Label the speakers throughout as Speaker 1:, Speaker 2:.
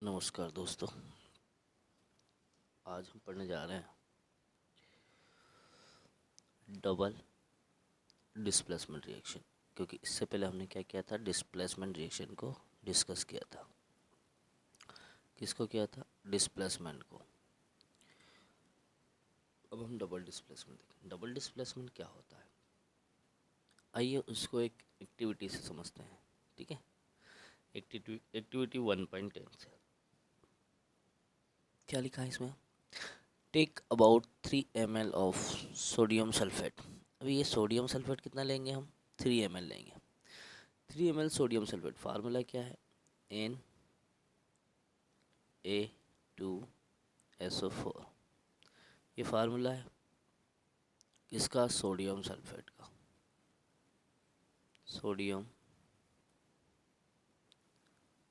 Speaker 1: नमस्कार दोस्तों। आज हम पढ़ने जा रहे हैं डबल डिस्प्लेसमेंट रिएक्शन, क्योंकि इससे पहले हमने क्या किया था, डिस्प्लेसमेंट रिएक्शन को डिस्कस किया था। किसको किया था? डिस्प्लेसमेंट को। अब हम डबल डिस्प्लेसमेंट देखें। डबल डिस्प्लेसमेंट क्या होता है, आइए उसको एक एक्टिविटी से समझते हैं। ठीक है, एक्टिविटी 1.10 से क्या लिखा है इसमें? Take about 3 ml of sodium sulphate. अभी ये सोडियम सल्फेट कितना लेंगे हम? 3 ml लेंगे। 3 ml सोडियम सल्फेट, फार्मूला क्या है? Na2SO4। ये फार्मूला है किसका? सोडियम सल्फेट का। सोडियम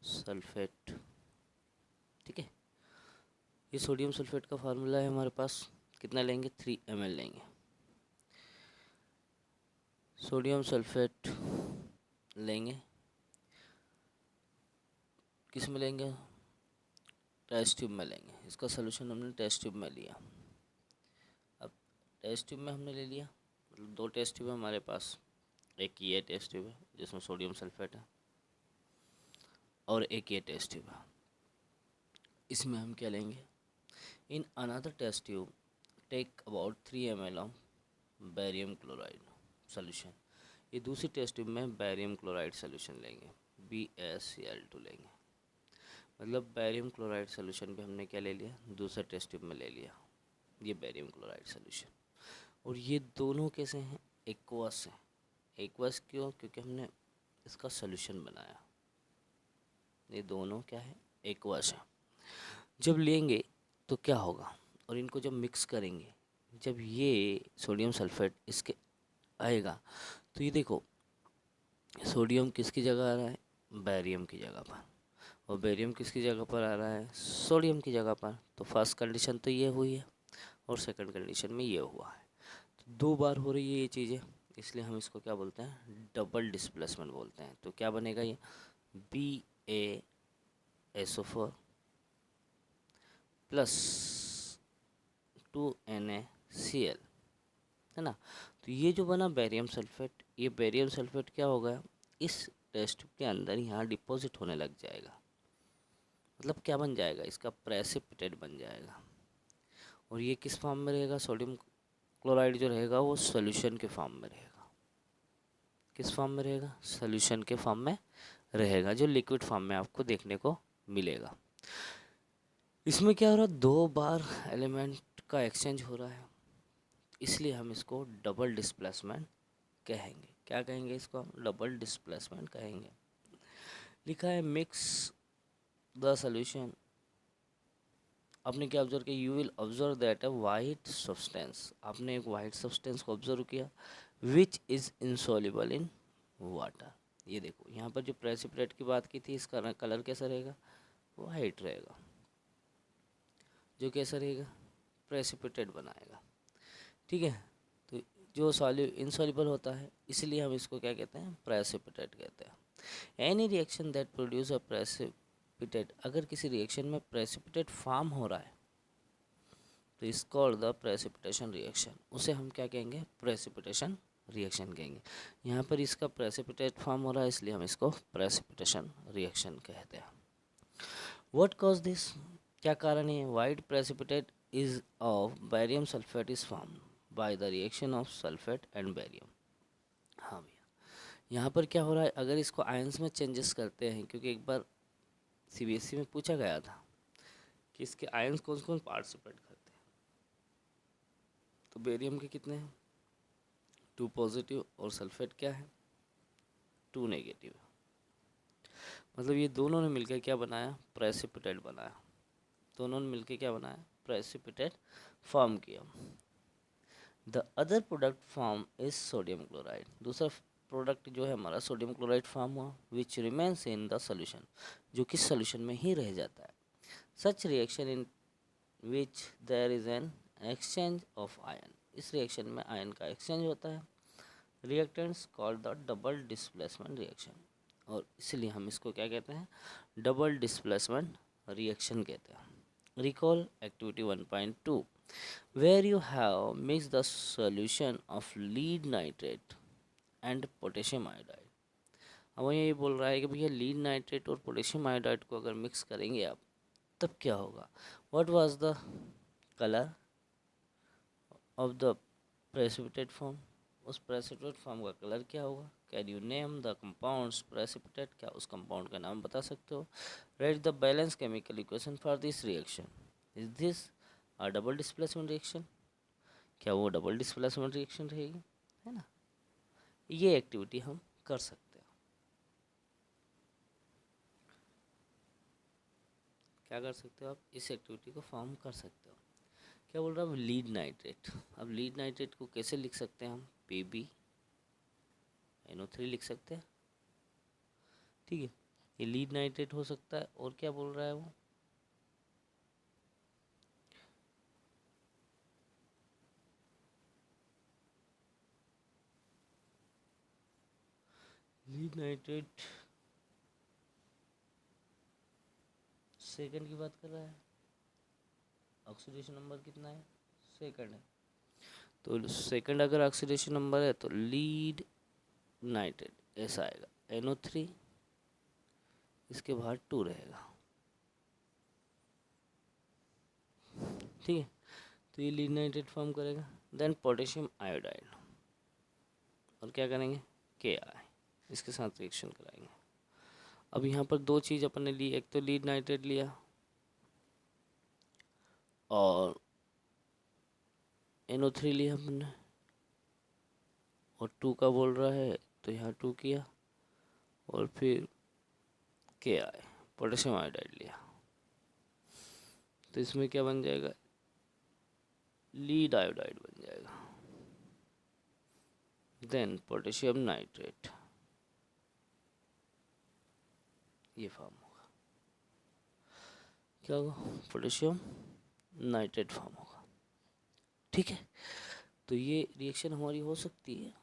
Speaker 1: सल्फेट, ठीक है। ये सोडियम सल्फेट का फार्मूला है हमारे पास। कितना लेंगे? 3 ml लेंगे। सोडियम सल्फेट लेंगे, किस में लेंगे? टेस्ट ट्यूब में लेंगे। इसका सोल्यूशन हमने टेस्ट ट्यूब में लिया। अब टेस्ट ट्यूब में हमने ले लिया, मतलब 2 टेस्ट ट्यूब है हमारे पास। एक ये टेस्ट ट्यूब है जिसमें सोडियम सल्फेट है, और एक ये टेस्ट ट्यूब है। इसमें हम क्या लेंगे? In another test tube take about 3 ml of barium chloride solution. ये दूसरी टेस्ट ट्यूब में बैरियम क्लोराइड सोल्यूशन लेंगे, BaCl2 लेंगे। मतलब बैरियम क्लोराइड सोल्यूशन पे हमने क्या ले लिया? दूसरे टेस्ट ट्यूब में ले लिया ये बैरियम क्लोराइड सोल्यूशन। और ये दोनों कैसे हैं? एक्वस हैं। एक्वस क्यों? क्योंकि हमने इसका सोल्यूशन बनाया। ये दोनों क्या है? एक्वस हैं। जब लेंगे तो क्या होगा, और इनको जब मिक्स करेंगे, जब ये सोडियम सल्फेट इसके आएगा, तो ये देखो सोडियम किसकी जगह आ रहा है? बैरियम की जगह पर। और बैरियम किसकी जगह पर आ रहा है? सोडियम की जगह पर। तो फर्स्ट कंडीशन तो ये हुई है, और सेकंड कंडीशन में ये हुआ है। तो 2 बार हो रही है ये चीज़ें, इसलिए हम इसको क्या बोलते हैं? डबल डिस्प्लेसमेंट बोलते हैं। तो क्या बनेगा ये? BaSO4 प्लस 2NaCl, है ना। तो ये जो बना बैरियम सल्फेट, ये बैरियम सल्फेट क्या होगा? इस टेस्ट ट्यूब के अंदर यहाँ डिपॉजिट होने लग जाएगा। मतलब क्या बन जाएगा? इसका प्रेसिपिटेट बन जाएगा। और ये किस फॉर्म में रहेगा? सोडियम क्लोराइड जो रहेगा वो सॉल्यूशन के फॉर्म में रहेगा। किस फॉर्म में रहेगा? सॉल्यूशन के फॉर्म में रहेगा, जो लिक्विड फॉर्म में आपको देखने को मिलेगा। इसमें क्या हो रहा है? 2 बार एलिमेंट का एक्सचेंज हो रहा है, इसलिए हम इसको डबल डिस्प्लेसमेंट कहेंगे। क्या कहेंगे इसको? हम डबल डिस्प्लेसमेंट कहेंगे। लिखा है मिक्स द सॉल्यूशन। आपने क्या ऑब्जर्व किया? You will observe that a white substance. आपने एक वाइट सब्सटेंस को ऑब्जर्व किया, which is insoluble in water. ये देखो यहाँ पर जो प्रेसिपिटेट की बात की थी, इसका कलर कैसा रहेगा? वाइट रहेगा। जो कैसा रहेगा? प्रेसिपिटेट बनाएगा। ठीक है। तो जो इनसॉल्युबल होता है, इसलिए हम इसको क्या कहते हैं? प्रेसिपिटेट कहते हैं। Any reaction that produce a precipitate, अगर किसी रिएक्शन में प्रेसिपिटेट फॉर्म हो रहा है तो इस कॉल्ड द प्रेसिपिटेशन रिएक्शन। उसे हम क्या कहेंगे? प्रेसिपिटेशन रिएक्शन कहेंगे। यहाँ पर इसका प्रेसिपिटेट फॉर्म हो रहा है, इसलिए हम इसको प्रेसिपिटेशन रिएक्शन कहते हैं। What cause this? क्या कारण है? White precipitate is of barium sulphate is form by the reaction of sulphate and barium. हाँ भैया, यहाँ पर क्या हो रहा है? अगर इसको आयंस में चेंजेस करते हैं, क्योंकि एक बार CBSE में पूछा गया था कि इसके आयंस कौन कौन पार्टिसिपेट करते हैं, तो बेरियम के कितने हैं? 2 पॉजिटिव, और सल्फेट क्या है? 2 नेगेटिव। मतलब ये दोनों ने मिलकर क्या बनाया? प्रेसिपिटेट बनाया। दोनों ने मिलकर क्या बनाया? प्रेसिपिटेट फॉर्म किया। The other product form is sodium chloride. दूसरा प्रोडक्ट जो है हमारा सोडियम क्लोराइड फॉर्म हुआ, which remains in the solution, जो कि सोल्यूशन में ही रह जाता है। Such reaction in which there is an exchange of ion, इस रिएक्शन में आयन का एक्सचेंज होता है। Reactants called the double displacement reaction, और इसलिए हम इसको क्या कहते हैं? डबल डिस्प्लेसमेंट रिएक्शन कहते हैं। Recall activity 1.2 where you have mix the solution of lead nitrate and potassium iodide. अब वो ये बोल रहा है कि भैया लीड नाइट्रेट और पोटेशियम आयोडाइड को अगर मिक्स करेंगे आप तब क्या होगा। What was the colour of the precipitate form, उस प्रेसिपिटेट फॉर्म का कलर क्या होगा। Can you name the compounds precipitate, क्या उस कंपाउंड का नाम बता सकते हो। Right the balance chemical equation for this reaction. Is this a double displacement reaction, क्या वो डबल डिस्प्लेसमेंट रिएक्शन रहेगी, है ना। ये एक्टिविटी हम कर सकते हैं। क्या कर सकते हो आप, इस एक्टिविटी को फॉर्म कर सकते हो। क्या बोल रहा हूँ, लीड नाइट्रेट। अब लीड नाइट्रेट को कैसे लिख सकते हैं हम, PbNO3 लिख सकते हैं, ठीक है। ये लीड नाइट्रेट हो सकता है। और क्या बोल रहा है वो, लीड नाइट्रेट सेकंड की बात कर रहा है। ऑक्सीडेशन नंबर कितना है, सेकंड है। तो सेकंड अगर ऑक्सीडेशन नंबर है तो लीड नाइट्रेट ऐसा आएगा, NO3 इसके बाहर 2 रहेगा, ठीक है। तो ये लीड नाइट्रेट फॉर्म करेगा। देन पोटेशियम आयोडाइड, और क्या करेंगे, KI, इसके साथ रिएक्शन कराएंगे। अब यहाँ पर दो चीज़ अपन ने ली, एक तो लीड नाइट्रेट लिया और NO3 लिया हमने, और 2 का बोल रहा है तो यहाँ 2 किया, और फिर KI पोटेशियम आयोडाइड लिया। तो इसमें क्या बन जाएगा, लीड आयोडाइड बन जाएगा। देन पोटेशियम नाइट्रेट, ये फॉर्म होगा, क्या होगा, पोटेशियम नाइट्रेट फॉर्म होगा, ठीक है। तो ये रिएक्शन हमारी हो सकती है,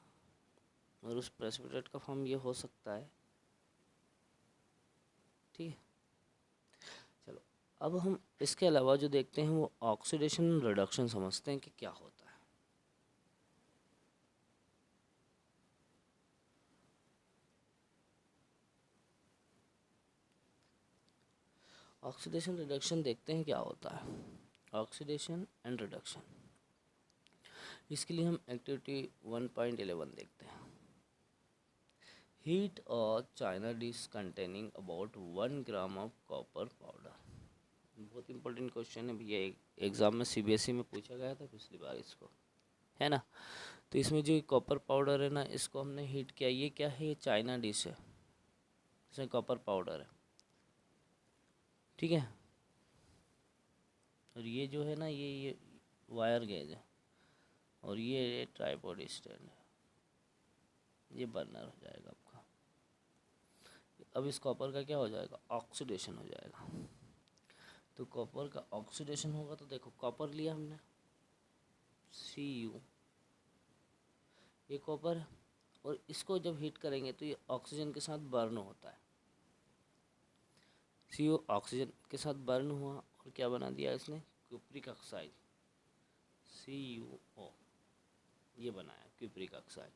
Speaker 1: और उस प्रेसिपिटेट का फॉर्म ये हो सकता है, ठीक है। चलो, अब हम इसके अलावा जो देखते हैं वो ऑक्सीडेशन रिडक्शन समझते हैं कि क्या होता है। ऑक्सीडेशन रिडक्शन देखते हैं क्या होता है। ऑक्सीडेशन एंड रिडक्शन, इसके लिए हम एक्टिविटी 1.11 देखते हैं। हीट और China dish containing about 1 gram of copper powder. बहुत इंपॉर्टेंट क्वेश्चन है भैया, एग्जाम में CBSE में पूछा गया था पिछली बार इसको, है ना। तो इसमें जो कॉपर पाउडर है ना, इसको हमने हीट किया। ये क्या है, ये चाइना डिश है, इसमें कॉपर पाउडर है, ठीक है। और ये जो है ना, ये वायर गेज है, और ये ट्राइपॉड स्टैंड है, ये बर्नर हो जाएगा आपका। अब इस कॉपर का क्या हो जाएगा, ऑक्सीडेशन हो जाएगा। तो कॉपर का ऑक्सीडेशन होगा तो देखो, कॉपर लिया हमने Cu, ये कॉपर है, और इसको जब हीट करेंगे तो ये ऑक्सीजन के साथ बर्न होता है। Cu ऑक्सीजन के साथ बर्न हुआ, और क्या बना दिया इसने, क्यूप्रिक ऑक्साइड, CuO, ये बनाया क्यूप्रिक ऑक्साइड।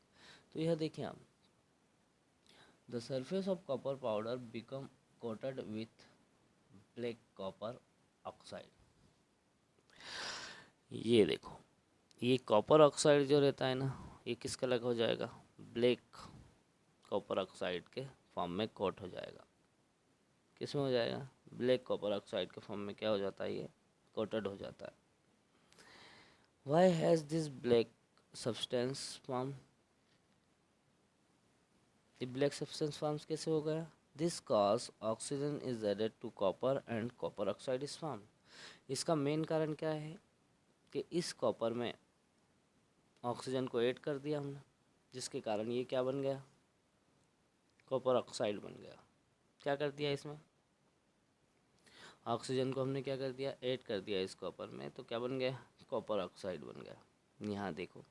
Speaker 1: तो यह देखिए आप, the surface of copper powder become coated with black copper oxide. ये देखो, ये कॉपर ऑक्साइड जो रहता है ना, ये किस कलर का हो जाएगा, ब्लैक कॉपर ऑक्साइड के फॉर्म में कोट हो जाएगा। किस में हो जाएगा, ब्लैक कॉपर ऑक्साइड के फॉर्म में क्या हो जाता है, ये कोटेड हो जाता है। Why has this black substance form, ये ब्लैक सब्सटेंस फॉर्म्स कैसे हो गया, this cause oxygen is added to copper and copper oxide is form. इसका मेन कारण क्या है कि इस कॉपर में ऑक्सीजन को ऐड कर दिया हमने, जिसके कारण ये क्या बन गया, कॉपर ऑक्साइड बन गया। क्या कर दिया इसमें, ऑक्सीजन को हमने क्या कर दिया, ऐड कर दिया इस कॉपर में, तो क्या बन गया, कॉपर ऑक्साइड बन गया। यहाँ देखो,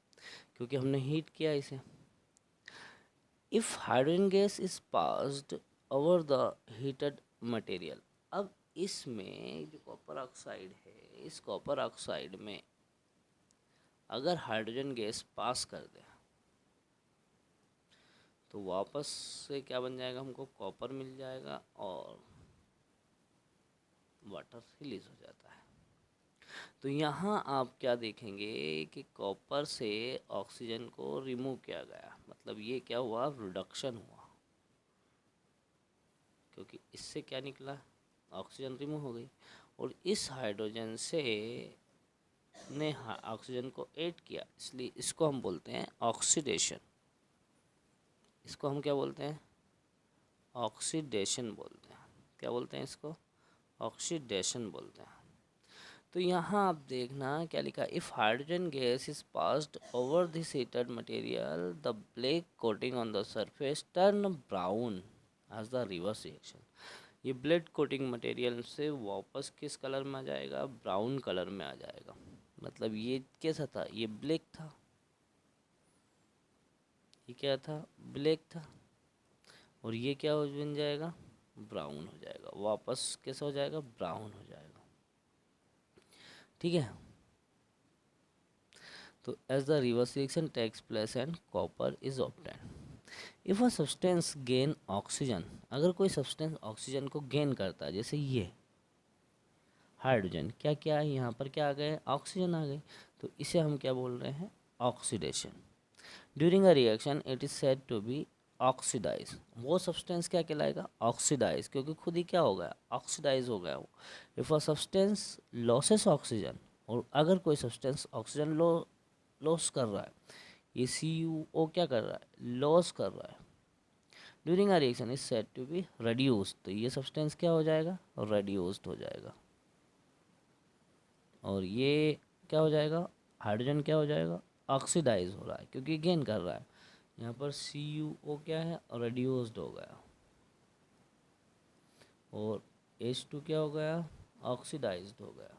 Speaker 1: क्योंकि हमने हीट किया इसे। If hydrogen gas is passed over the heated material, अब इसमें जो कॉपर ऑक्साइड है, इस कॉपर ऑक्साइड में अगर हाइड्रोजन गैस पास कर दे तो वापस से क्या बन जाएगा, हमको कॉपर मिल जाएगा और वाटर रिलीज हो जाता है। तो यहाँ आप क्या देखेंगे कि कॉपर से ऑक्सीजन को रिमूव किया गया, मतलब ये क्या हुआ, रिडक्शन हुआ, क्योंकि इससे क्या निकला, ऑक्सीजन रिमूव हो गई और इस हाइड्रोजन से ने ऑक्सीजन को ऐड किया, इसलिए इसको हम बोलते हैं ऑक्सीडेशन। इसको हम क्या बोलते हैं, ऑक्सीडेशन बोलते हैं। क्या बोलते हैं इसको, ऑक्सीडेशन बोलते हैं। तो यहाँ आप देखना क्या लिखा, if hydrogen gas is passed over this heated material the black coating on the surface turn brown as the reverse reaction. ये ब्लैक कोटिंग मटेरियल से वापस किस कलर में आ जाएगा, ब्राउन कलर में आ जाएगा। मतलब ये कैसा था, ये ब्लैक था, ये क्या था, ब्लैक था, और ये क्या हो बन जाएगा, ब्राउन हो जाएगा, वापस कैसा हो जाएगा, ब्राउन हो जाएगा। ठीक है। तो as the reverse reaction takes place and copper is obtain. If a substance gain oxygen, अगर कोई सब्सटेंस ऑक्सीजन को गेन करता है, जैसे ये हाइड्रोजन, क्या क्या है यहाँ पर, क्या आ गए, ऑक्सीजन आ गए, तो इसे हम क्या बोल रहे हैं, oxidation. During a reaction it is said to be oxidize. वो सब्सटेंस क्या कहलाएगा, ऑक्सीडाइज, क्योंकि खुद ही क्या हो गया, ऑक्सीडाइज हो गया वो। If a substance losses oxygen, और अगर कोई सब्सटेंस ऑक्सीजन लॉस कर रहा है, ये CuO क्या कर रहा है, लॉस कर रहा है, during a reaction is said to be reduced, तो ये सब्सटेंस क्या हो जाएगा, रेड्यूस्ड हो जाएगा। और ये क्या हो जाएगा, हाइड्रोजन क्या हो जाएगा, ऑक्सीडाइज हो रहा है, क्योंकि गेन कर रहा है। यहाँ पर CuO क्या है, रेड्यूस्ड हो गया, और H2 क्या हो गया, ऑक्सीडाइज्ड हो गया।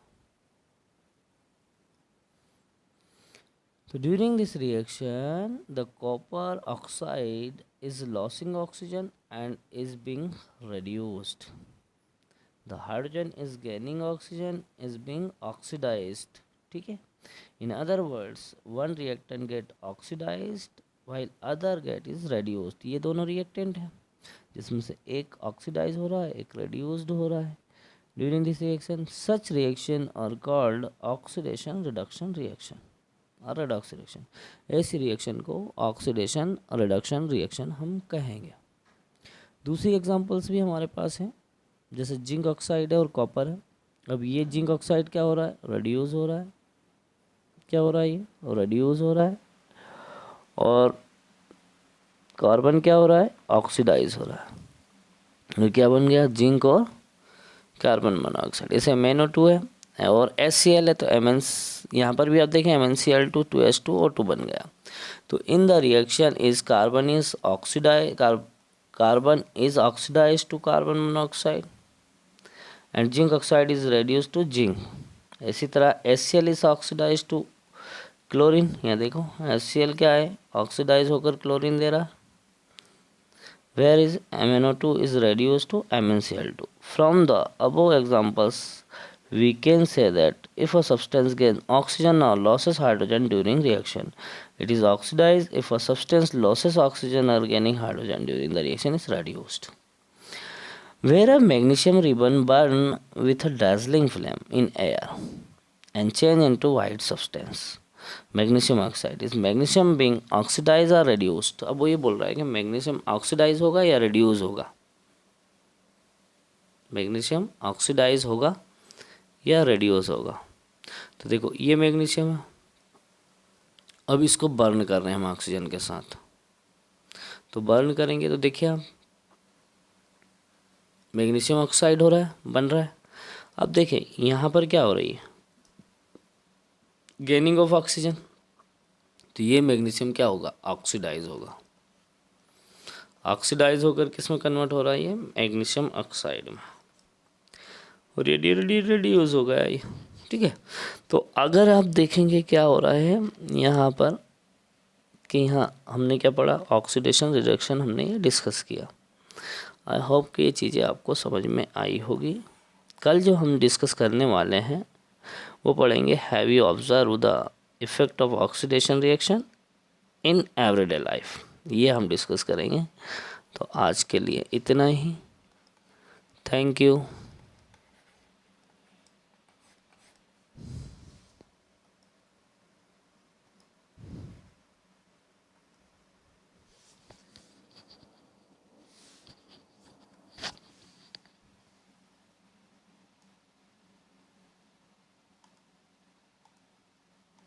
Speaker 1: So during this reaction, the copper oxide is losing oxygen and is being reduced. The hydrogen is gaining oxygen, is being oxidized. ठीक है. In other words, one reactant get oxidized while other get is reduced. ये दोनों reactant हैं, जिसमें से एक oxidized हो रहा है, एक reduced हो रहा है. During this reaction, such reaction are called oxidation reduction reaction. Redox reaction, ऐसी रिएक्शन को ऑक्सीडेशन रिडक्शन रिएक्शन हम कहेंगे। दूसरी एग्जांपल्स भी हमारे पास हैं, जैसे जिंक ऑक्साइड है और कॉपर है। अब ये जिंक ऑक्साइड क्या हो रहा है, रेड्यूस हो रहा है, क्या हो रहा है, ये रेड्यूस हो रहा है, और कार्बन क्या हो रहा है, ऑक्सीडाइज हो रहा है। तो क्या बन गया, जिंक और कार्बन मोनोऑक्साइड। इसे MnO2 है और HCl है, तो यहाँ पर भी आप देखें MnCl2 2H2 O2 बन गया। तो in the reaction is carbon is oxidize to carbon monoxide and zinc oxide is reduce to zinc. इसी तरह HCl is oxidize to chlorine. यहाँ देखो HCl क्या है, ऑक्सीडाइज होकर क्लोरीन दे रहा, where is MnO2 is reduced to MnCl2. From the above examples, we can say that if a substance gains oxygen or loses hydrogen during reaction, it is oxidized. If a substance loses oxygen or gaining hydrogen during the reaction, is reduced. Where a magnesium ribbon burn with a dazzling flame in air and change into white substance, magnesium oxide, इस magnesium being oxidise और reduced. अब वो ये बोल रहा है कि magnesium oxidise होगा या रेड्यूस होगा, मैग्नीशियम ऑक्सीडाइज होगा या रेड्यूस होगा। तो देखो ये मैग्नीशियम है, अब इसको बर्न कर रहे हैं हम ऑक्सीजन के साथ, तो बर्न करेंगे तो देखिए आप मैग्नीशियम ऑक्साइड हो रहा है, बन रहा है। अब देखिए यहाँ पर क्या हो रही है, गेनिंग ऑफ ऑक्सीजन, तो ये मैग्नीशियम क्या होगा, ऑक्सीडाइज होगा। ऑक्सीडाइज होकर किस में कन्वर्ट हो रहा है, ये मैग्नीशियम ऑक्साइड में, और ये रेड्यूस हो गया ये। ठीक है। तो अगर आप देखेंगे क्या हो रहा है यहाँ पर, कि यहाँ हमने क्या पढ़ा, ऑक्सीडेशन रिडक्शन हमने ये डिस्कस किया। आई होप कि ये चीज़ें आपको समझ में आई होगी। कल जो हम डिस्कस करने वाले हैं वो पढ़ेंगे have you observe the effect of oxidation reaction in everyday life, ये हम डिस्कस करेंगे। तो आज के लिए इतना ही। Thank you.